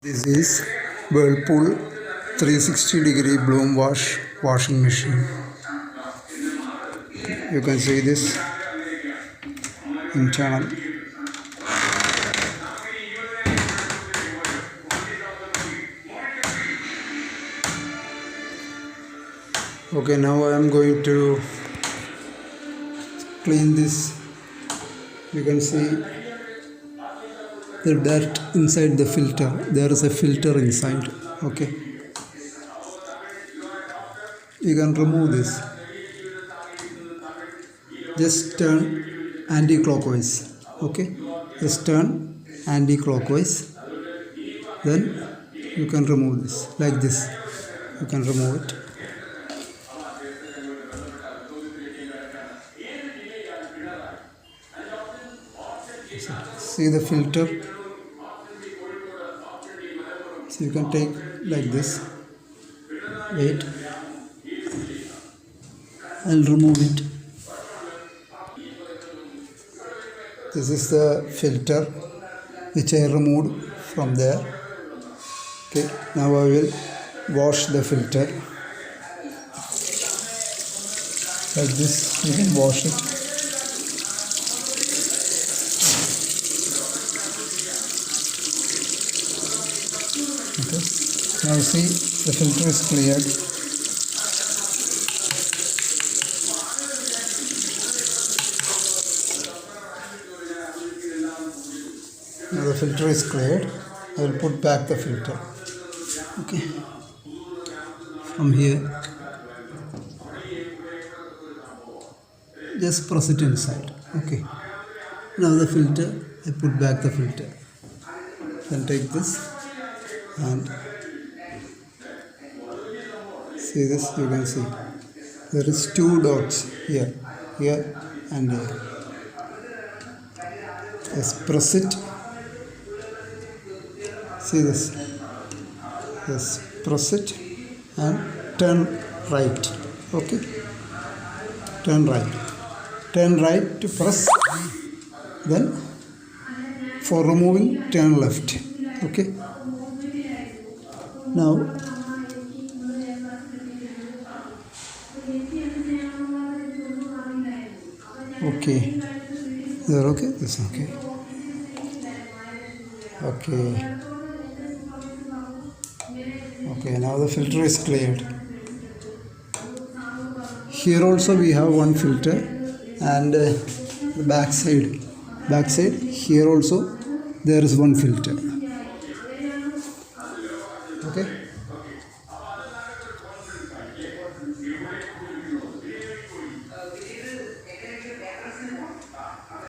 This is Whirlpool 360-degree bloom washing machine. You can see this internal. Okay, now I am going to clean this. You can see the dirt inside the filter. There is a filter inside. Okay, you can remove this. Just turn anti-clockwise. Okay, just turn anti-clockwise. Then you can remove this like this. You can remove it. See the filter. So you can take like this. Wait. I'll remove it. This is the filter which I removed from there. Okay, now I will wash the filter. Like this, you can wash it. Okay, now see the filter is cleared. Now the filter is cleared. I will put back the filter. Okay, from here, just press it inside. Okay, now the filter, I put back the filter. Then take this and see this. You can see there is two dots here and here. Just press it. See this. Just press it and turn right. Okay, turn right. Turn right to press. Then for removing, turn left. Okay, now okay, there. Okay, this okay. Okay, now the filter is cleared. Here also we have one filter, and the back side here also there is one filter. Okay,